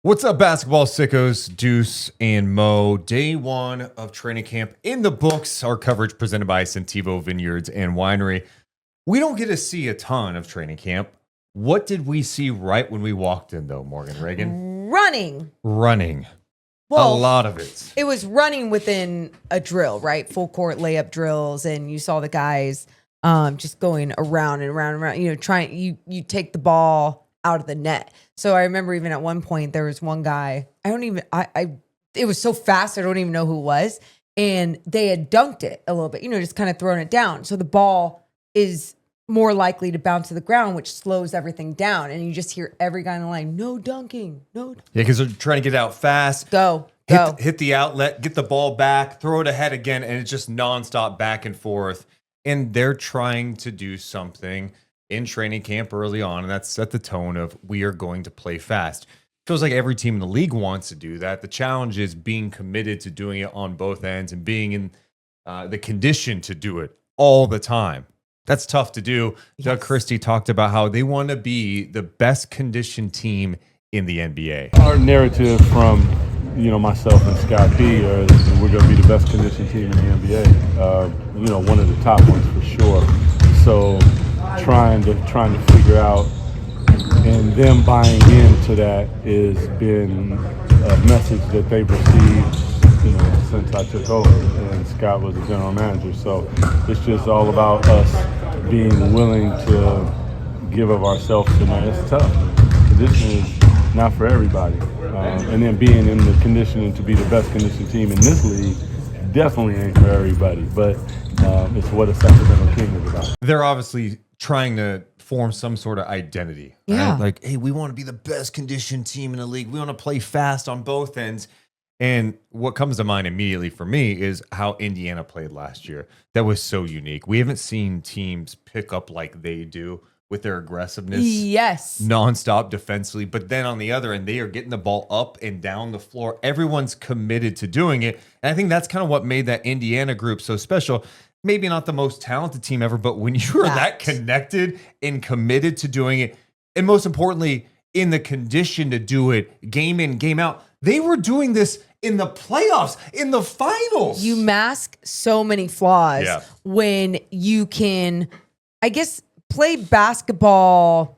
What's up, basketball sickos? Deuce and Mo. Day one of training camp in the books. Our coverage presented by Sentivo Vineyards and Winery. We don't get to see a ton of training camp. What did we see right when we walked in, though, Morgan Reagan? Running. Well, a lot of it. It was running within a drill, right? Full court layup drills, and you saw the guys just going around and around and around. You know, trying you take the ball out of the net. So I remember even at one point there was one guy. It was so fast I don't even know who it was, and they had dunked it a little bit. You know, just kind of throwing it down. So the ball is more likely to bounce to the ground, which slows everything down. And you just hear every guy in the line, no dunking, no. Yeah, because they're trying to get out fast. Go. Hit the outlet, get the ball back, throw it ahead again, and it's just nonstop back and forth. And they're trying to do something in training camp early on, and that's set the tone of we are going to play fast. Feels like every team in the league wants to do that. The challenge is being committed to doing it on both ends and being in the condition to do it all the time. That's tough to do. Yes. Doug Christie talked about how they want to be the best conditioned team in the NBA. Our narrative from myself and Scott B is we're going to be the best conditioned team in the NBA. One of the top ones for sure. So trying to figure out and them buying into that has been a message that they've received since I took over and Scott was the general manager. So it's just all about us being willing to give of ourselves to that. It's tough. Conditioning is not for everybody. And then being in the conditioning to be the best conditioned team in this league definitely ain't for everybody. But it's what a Sacramento King is about. They're obviously trying to form some sort of identity. Yeah. Right? Like, hey, we want to be the best conditioned team in the league. We want to play fast on both ends. And what comes to mind immediately for me is how Indiana played last year. That was so unique. We haven't seen teams pick up like they do with their aggressiveness. Yes. Nonstop defensively. But then on the other end, they are getting the ball up and down the floor. Everyone's committed to doing it. And I think that's kind of what made that Indiana group so special. Maybe not the most talented team ever, but when you are that connected and committed to doing it, and most importantly, in the condition to do it game in, game out, they were doing this in the playoffs, in the finals. You mask so many flaws when you can, I guess, play basketball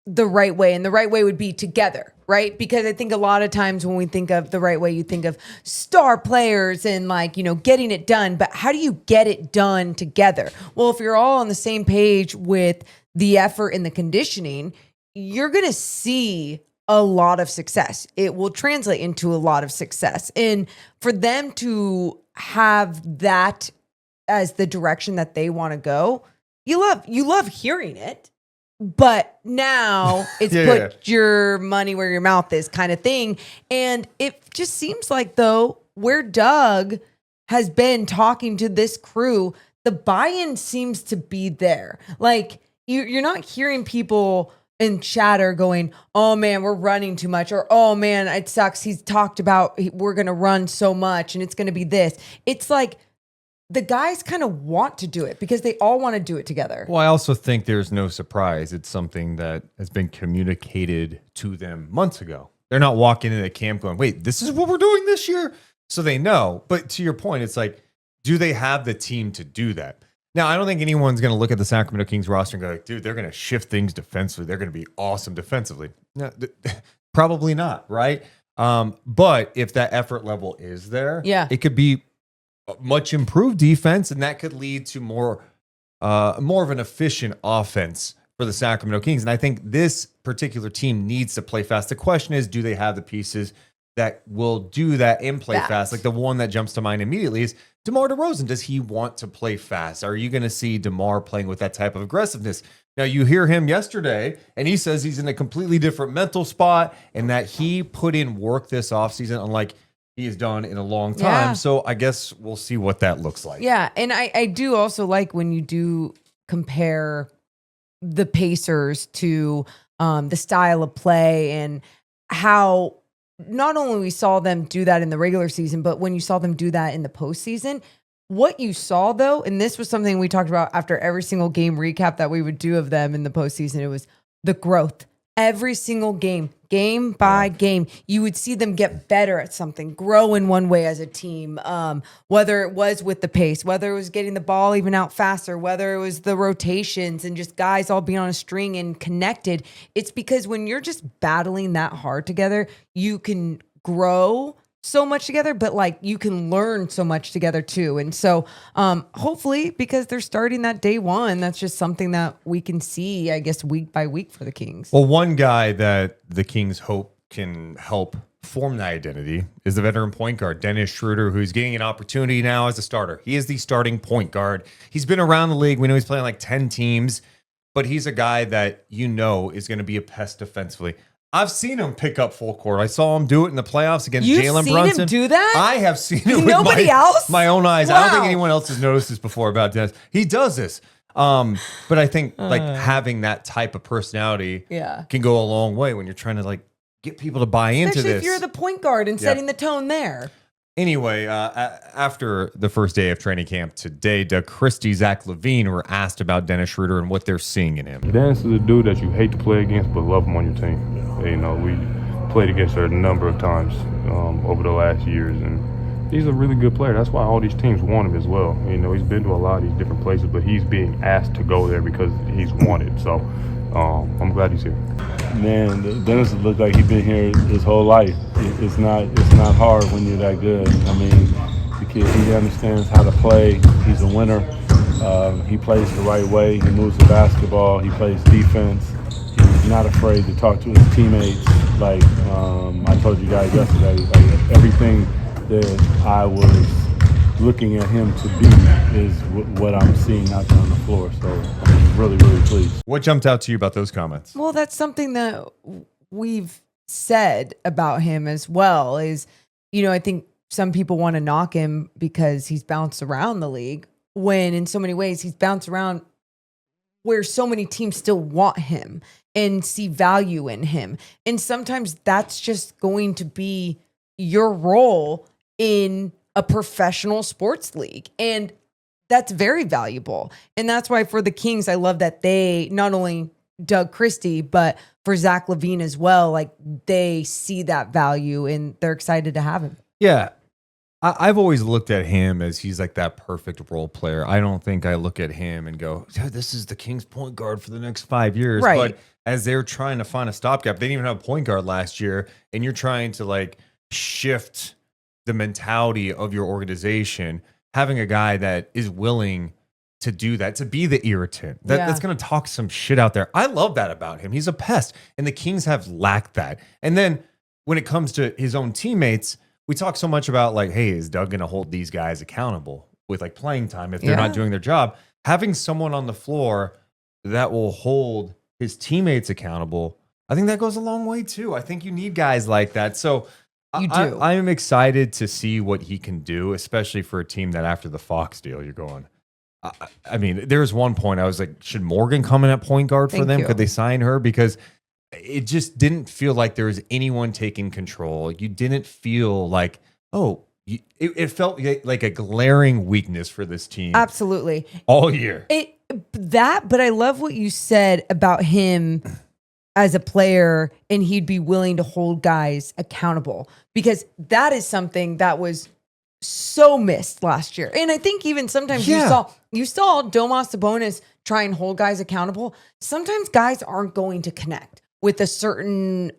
the right way. And the right way would be together, right? Because I think a lot of times when we think of the right way, you think of star players and getting it done. But how do you get it done together? Well, if you're all on the same page with the effort and the conditioning, you're going to see a lot of success. It will translate into a lot of success. And for them to have that as the direction that they want to go, you love hearing it. But now it's put your money where your mouth is kind of thing. And it just seems like, though, where Doug has been talking to this crew, the buy-in seems to be there. Like, you're not hearing people in chatter going, oh, man, we're running too much. Or, oh, man, it sucks. He's talked about we're going to run so much and it's going to be this. It's like, the guys kind of want to do it because they all want to do it together. Well, I also think there's no surprise. It's something that has been communicated to them months ago. They're not walking into camp going, wait, this is what we're doing this year? So they know. But to your point, it's like, do they have the team to do that? Now, I don't think anyone's going to look at the Sacramento Kings roster and go, like, dude, they're going to shift things defensively. They're going to be awesome defensively. No, probably not, right? But if that effort level is there, it could be much improved defense, and that could lead to more of an efficient offense for the Sacramento Kings. And I think this particular team needs to play fast. The question is, do they have the pieces that will do that and play fast? Like the one that jumps to mind immediately is DeMar DeRozan. Does he want to play fast? Are you going to see DeMar playing with that type of aggressiveness? Now, you hear him yesterday, and he says he's in a completely different mental spot and that he put in work this offseason, unlike he has done in a long time. Yeah. So I guess we'll see what that looks like. Yeah. And I do also like when you do compare the Pacers to the style of play and how not only we saw them do that in the regular season, but when you saw them do that in the postseason, what you saw though, and this was something we talked about after every single game recap that we would do of them in the postseason, it was the growth every single game by game, you would see them get better at something, grow in one way as a team, whether it was with the pace, whether it was getting the ball even out faster, whether it was the rotations and just guys all being on a string and connected. It's because when you're just battling that hard together, you can grow so much together, but like you can learn so much together too. And so hopefully, because they're starting that day one, that's just something that we can see, I guess, week by week for the Kings. Well, one guy that the Kings hope can help form that identity is the veteran point guard, Dennis Schroder, who's getting an opportunity now as a starter. He is the starting point guard. He's been around the league. We know he's playing like 10 teams, but he's a guy that is going to be a pest defensively. I've seen him pick up full court. I saw him do it in the playoffs against Jalen Brunson. You've seen him do that? I have seen it with Nobody else? my own eyes. Wow. I don't think anyone else has noticed this before about Dennis. He does this. But I think like having that type of personality can go a long way when you're trying to like get people to buy into Especially this. if you're the point guard and setting the tone there. Anyway, after the first day of training camp today, Doug Christie, Zach LaVine were asked about Dennis Schroder and what they're seeing in him. Dennis is a dude that you hate to play against but love him on your team. You know, we played against her a number of times over the last years, and he's a really good player. That's why all these teams want him as well. You know, he's been to a lot of these different places, but he's being asked to go there because he's wanted. So I'm glad he's here. Man, Dennis looks like he's been here his whole life. It's not hard when you're that good. I mean, the kid, he understands how to play. He's a winner. He plays the right way. He moves the basketball. He plays defense. He's not afraid to talk to his teammates. Like I told you guys yesterday, like everything that I was looking at him to be is what I'm seeing out there on the floor. So I'm really, really pleased. What jumped out to you about those comments? Well, that's something that we've said about him as well is, you know, I think some people want to knock him because he's bounced around the league when in so many ways he's bounced around where so many teams still want him and see value in him. And sometimes that's just going to be your role in a professional sports league. And that's very valuable. And that's why for the Kings, I love that they not only Doug Christie, but for Zach LaVine as well, like they see that value and they're excited to have him. Yeah. I've always looked at him as he's like that perfect role player. I don't think I look at him and go, this is the Kings point guard for the next 5 years. Right. But as they're trying to find a stopgap, they didn't even have a point guard last year. And you're trying to like shift the mentality of your organization, having a guy that is willing to do that, to be the irritant, that's going to talk some shit out there. I love that about him. He's a pest. And the Kings have lacked that. And then when it comes to his own teammates, we talk so much about like, hey, is Doug going to hold these guys accountable with like playing time if they're not doing their job? Having someone on the floor that will hold his teammates accountable, I think that goes a long way too. I think you need guys like that. So you do. I am excited to see what he can do, especially for a team that after the Fox deal, you're going. I mean, there was one point I was like, should Morgan come in at point guard for them? Could they sign her? Because it just didn't feel like there was anyone taking control. You didn't feel like, it felt like a glaring weakness for this team. Absolutely. All year. But I love what you said about him as a player, and he'd be willing to hold guys accountable, because that is something that was so missed last year. And I think even sometimes you saw Domas Sabonis try and hold guys accountable. Sometimes guys aren't going to connect with a certain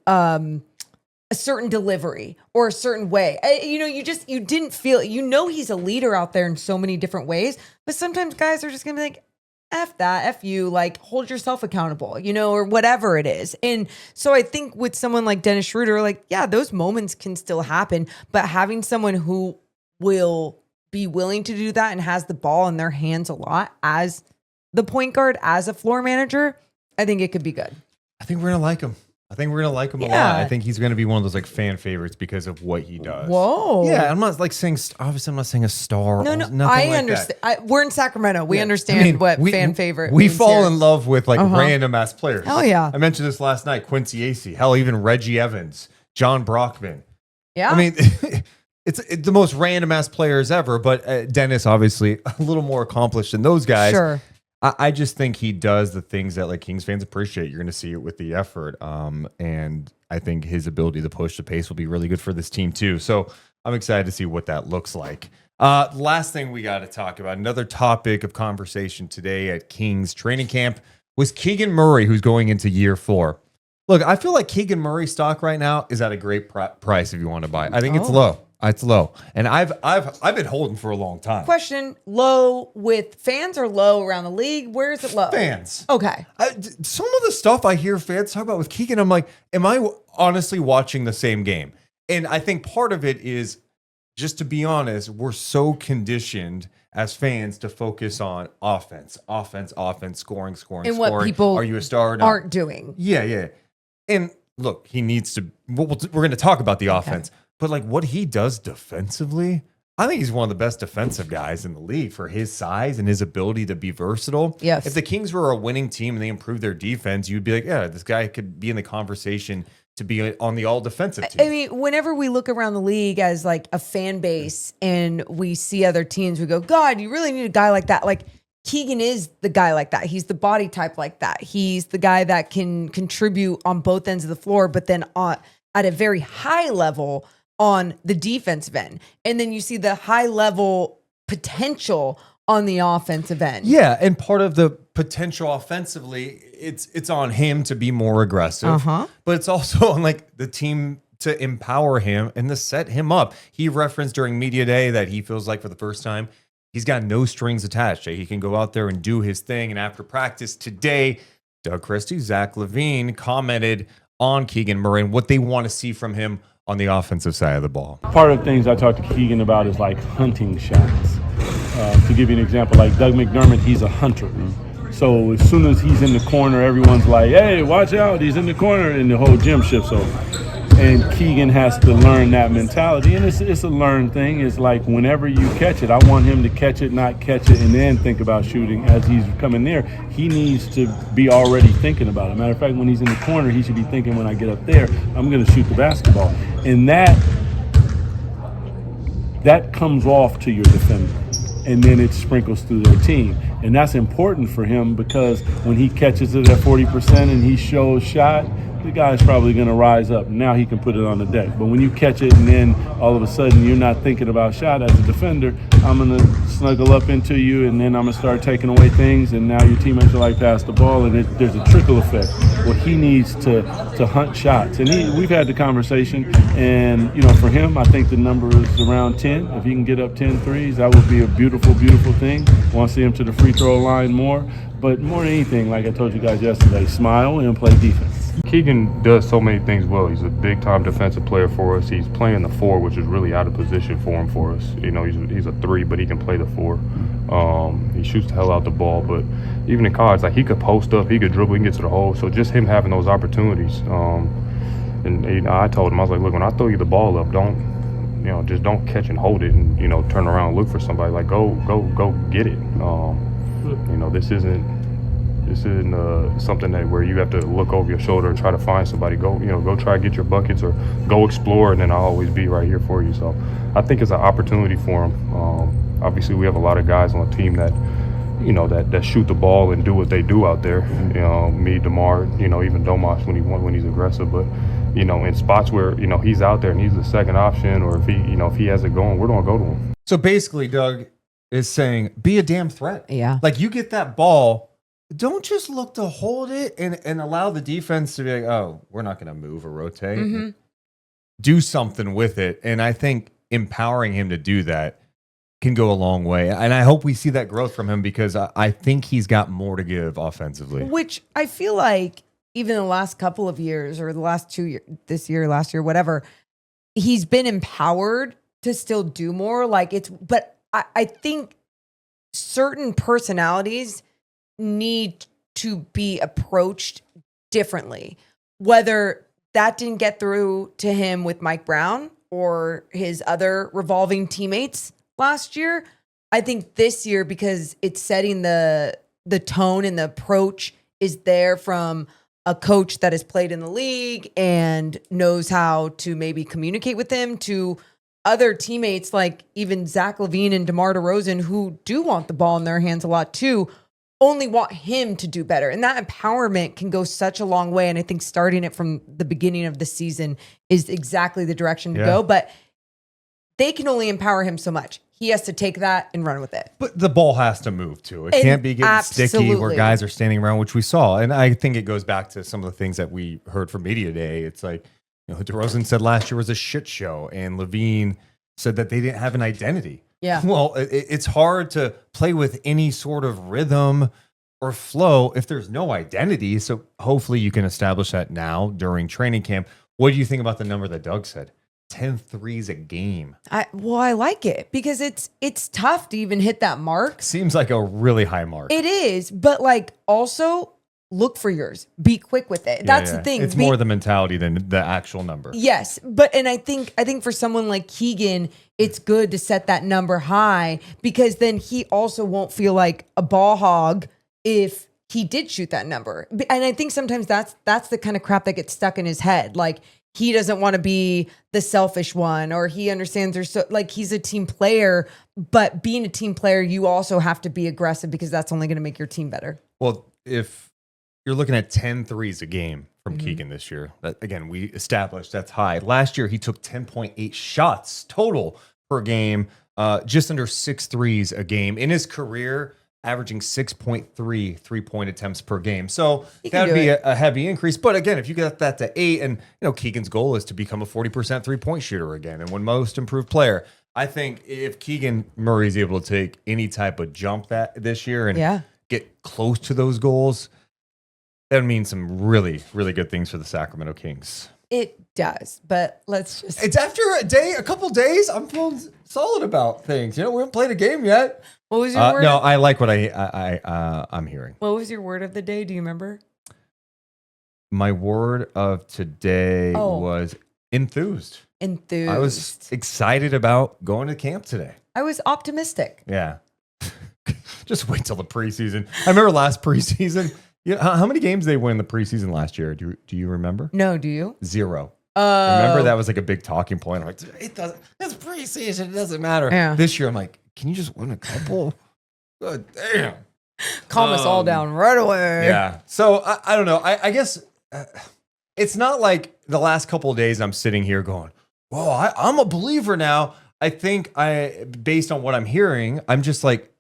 delivery or a certain way. You didn't feel, he's a leader out there in so many different ways, but sometimes guys are just going to be like, F that, F you, like hold yourself accountable, or whatever it is. And so I think with someone like Dennis Schroder, like, those moments can still happen, but having someone who will be willing to do that and has the ball in their hands a lot as the point guard, as a floor manager, I think it could be good. I think we're going to like him. I think we're going to like him a lot. I think he's going to be one of those like fan favorites because of what he does. Whoa. Yeah, I'm not like saying, obviously I'm not saying a star. No, I understand. We're in Sacramento. We understand what fan favorite means. We fall in love with like random ass players. Hell yeah. I mentioned this last night, Quincy Acey. Hell, even Reggie Evans, John Brockman. Yeah. I mean, it's the most random ass players ever, but Dennis obviously a little more accomplished than those guys. Sure. I just think he does the things that like Kings fans appreciate. You're going to see it with the effort. And I think his ability to push the pace will be really good for this team too. So I'm excited to see what that looks like. Last thing we got to talk about, another topic of conversation today at Kings training camp was Keegan Murray, who's going into year 4. Look, I feel like Keegan Murray stock right now is at a great price if you want to buy. I think it's low. It's low, and I've been holding for a long time. Question: low with fans or low around the league? Where is it low? Fans. Okay. Some of the stuff I hear fans talk about with Keegan, I'm like, am I honestly watching the same game? And I think part of it is, just to be honest, we're so conditioned as fans to focus on offense, scoring. And what people are you a star? Aren't doing. Yeah. And look, he needs to. We're going to talk about the offense. But like what he does defensively, I think he's one of the best defensive guys in the league for his size and his ability to be versatile. Yes. If the Kings were a winning team and they improved their defense, you'd be like, yeah, this guy could be in the conversation to be on the all defensive team. I mean, whenever we look around the league as like a fan base and we see other teams, we go, God, you really need a guy like that. Like Keegan is the guy like that. He's the body type like that. He's the guy that can contribute on both ends of the floor, but then at a very high level on the defensive end. And then you see the high level potential on the offensive end. Yeah, and part of the potential offensively, it's on him to be more aggressive. But it's also on like the team to empower him and to set him up. He referenced during media day that he feels like for the first time he's got no strings attached. He can go out there and do his thing. And after practice today, Doug Christie, Zach LaVine commented on Keegan Murray and what they want to see from him on the offensive side of the ball. Part of the things I talked to Keegan about is like hunting shots. To give you an example, like Doug McDermott, he's a hunter. So as soon as he's in the corner, everyone's like, hey, watch out, he's in the corner, and the whole gym shifts over. And Keegan has to learn that mentality, and it's a learned thing. It's like whenever you catch it, I want him to catch it, not catch it, and then think about shooting as he's coming near. He needs to be already thinking about it. Matter of fact, when he's in the corner, he should be thinking, when I get up there, I'm going to shoot the basketball. And that comes off to your defender, and then it sprinkles through their team. And that's important for him because when he catches it at 40% and he shows shot, the guy's probably going to rise up. Now he can put it on the deck. But when you catch it and then all of a sudden you're not thinking about shot as a defender, I'm going to snuggle up into you and then I'm going to start taking away things, and now your teammates are like, pass the ball, and there's a trickle effect. Well, he needs to hunt shots. And we've had the conversation, and for him, I think the number is around 10. If he can get up 10 threes, that would be a beautiful, beautiful thing. Want to see him to the free throw line more. But more than anything, like I told you guys yesterday, smile and play defense. Keegan does so many things well. He's a big-time defensive player for us. He's playing the 4, which is really out of position for him for us. He's a 3, but he can play the 4. He shoots the hell out the ball, but even in college, like he could post up, he could dribble, he can get to the hole. So just him having those opportunities. And I told him, I was like, look, when I throw you the ball up, just don't catch and hold it and turn around and look for somebody. Like go get it. This isn't something that where you have to look over your shoulder and try to find somebody. Go try to get your buckets or go explore, and then I'll always be right here for you. So I think it's an opportunity for him. Obviously, we have a lot of guys on the team that that shoot the ball and do what they do out there. Me, DeMar, even Domas when he's aggressive, but in spots where he's out there and he's the second option, or if he has it going, we're gonna go to him. So basically, Doug is saying, be a damn threat. Yeah. Like you get that ball, don't just look to hold it and allow the defense to be like, oh, we're not going to move or rotate. Do something with it. And I think empowering him to do that can go a long way. And I hope we see that growth from him because I think he's got more to give offensively. Which I feel like even the last couple of years or the last 2 years, this year, last year, whatever, he's been empowered to still do more. But I think certain personalities need to be approached differently. Whether that didn't get through to him with Mike Brown or his other revolving teammates last year, I think this year, because it's setting the tone and the approach is there from a coach that has played in the league and knows how to maybe communicate with him, to other teammates like even Zach LaVine and DeMar DeRozan, who do want the ball in their hands a lot too, only want him to do better. And that empowerment can go such a long way. And I think starting it from the beginning of the season is exactly the direction to go. But they can only empower him so much. He has to take that and run with it. But the ball has to move too. It can't be getting sticky where guys are standing around, which we saw. And I think it goes back to some of the things that we heard from media day. It's like, DeRozan said last year was a shit show, and Levine said that they didn't have an identity. Yeah. Well, it's hard to play with any sort of rhythm or flow if there's no identity. So hopefully you can establish that now during training camp. What do you think about the number that Doug said? 10 threes a game. I like it because it's tough to even hit that mark. Seems like a really high mark. It is, but like also look for yours. Be quick with it. That's the thing. It's more the mentality than the actual number. Yes, but I think for someone like Keegan, it's good to set that number high because then he also won't feel like a ball hog if he did shoot that number. And I think sometimes that's the kind of crap that gets stuck in his head. Like he doesn't want to be the selfish one, or he understands he's a team player, but being a team player, you also have to be aggressive because that's only going to make your team better. Well, if you're looking at 10 threes a game from Keegan this year, that again, we established that's high. Last year, he took 10.8 shots total per game, just under 6 threes a game. In his career, averaging 6.3 3-point attempts per game. So that would be a heavy increase. But again, if you get that to 8, and Keegan's goal is to become a 40% 3-point shooter again and win most improved player. I think if Keegan Murray is able to take any type of jump this year and get close to those goals, that would mean some really, really good things for the Sacramento Kings. It does, but let's just... It's after a couple days, I'm feeling solid about things. We haven't played a game yet. What was your word? No, I like what I'm hearing. What was your word of the day? Do you remember? My word of today was enthused. Enthused. I was excited about going to camp today. I was optimistic. Yeah. Just wait till the preseason. I remember last preseason. How many games they win in the preseason last year? Do you remember? No, do you? 0. Remember that was like a big talking point. I'm like, it's preseason. It doesn't matter. Yeah. This year, I'm like, can you just win a couple? Good damn. Calm us all down right away. Yeah. So I don't know. I guess it's not like the last couple of days I'm sitting here going, whoa, I'm a believer now. I think based on what I'm hearing, I'm just like,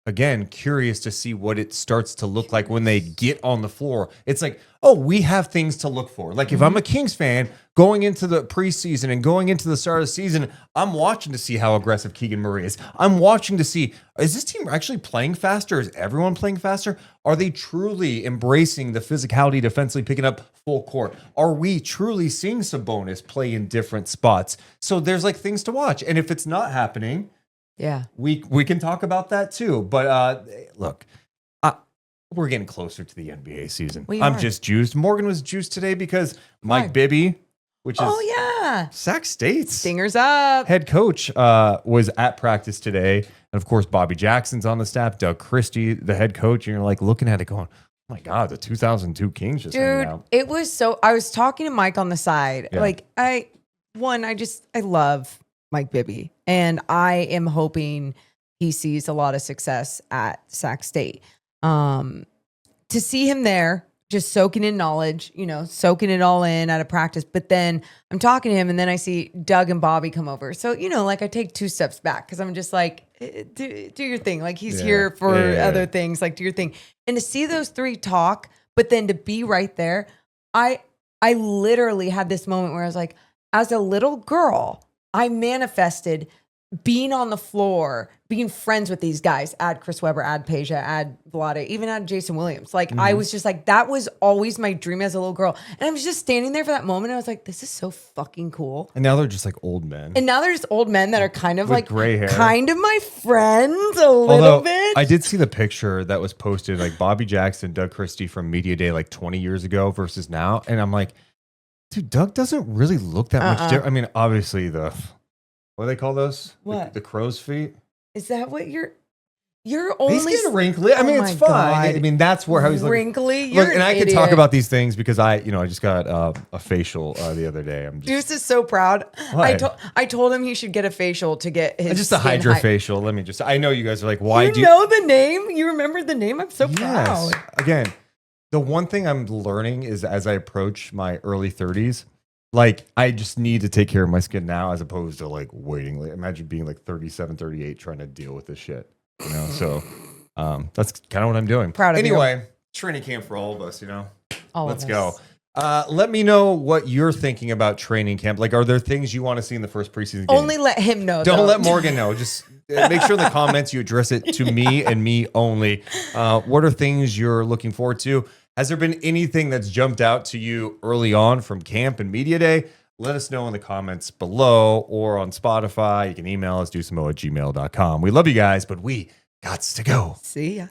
again, curious to see what it starts to look like when they get on the floor. It's like, we have things to look for. Like if I'm a Kings fan going into the preseason and going into the start of the season, I'm watching to see how aggressive Keegan Murray is. I'm watching to see, is this team actually playing faster? Is everyone playing faster? Are they truly embracing the physicality defensively, picking up full court? Are we truly seeing Sabonis play in different spots? So there's like things to watch. And if it's not happening, we can talk about that too. But look, we're getting closer to the NBA season. I'm just juiced. Morgan was juiced today because Mike Bibby, which is Sac State's Stingers up head coach, was at practice today. And of course, Bobby Jackson's on the staff. Doug Christie, the head coach. And you're like looking at it going, oh my God, the 2002 Kings just hanging out. It was so, I was talking to Mike on the side. Yeah. Like I love Mike Bibby, and I am hoping he sees a lot of success at Sac State. To see him there, just soaking in knowledge, soaking it all in out of practice. But then I'm talking to him, and then I see Doug and Bobby come over. So, like I take 2 steps back because I'm just like, do your thing. Like he's here for other things, like do your thing. And to see those 3 talk, but then to be right there, I literally had this moment where I was like, as a little girl, I manifested being on the floor, being friends with these guys, add Chris Webber, add Peja, add Vlade, even add Jason Williams. Like I was just like, that was always my dream as a little girl. And I was just standing there for that moment. And I was like, this is so fucking cool. And now they're just like old men. And now there's old men that are kind of with like gray hair. Kind of my friends a little bit. I did see the picture that was posted, like Bobby Jackson, Doug Christie from Media Day like 20 years ago versus now. And I'm like, dude, Doug doesn't really look that much different. I mean, obviously what do they call those? What? The crow's feet? Is that what you're... You're only He's getting wrinkly. I mean, Oh it's my fine. God. I mean, that's where I was wrinkly. Look, You're and an I can idiot. talk about these things because I just got a facial the other day. I'm just Deuce is so proud. What? I told him he should get a facial to get his just a skin hydrofacial. Let me just. I know you guys are like, why You do you know the name? You remember the name? I'm so Yes. proud. Again, the one thing I'm learning is as I approach my early 30s, like I just need to take care of my skin now as opposed to like waiting. Like, imagine being like 37, 38 trying to deal with this shit. You know, so that's kind of what I'm doing. Proud of you. Anyway, training camp for all of us, you know. Let's of go. us. Let me know what you're thinking about training camp. Like, are there things you want to see in the first preseason game? Only let him know. Don't though. let Morgan know. Just make sure in the comments you address it to me and me only. What are things you're looking forward to? Has there been anything that's jumped out to you early on from camp and media day? Let us know in the comments below or on Spotify. You can email us, deuceandmo@gmail.com. We love you guys, but we gots to go. See ya.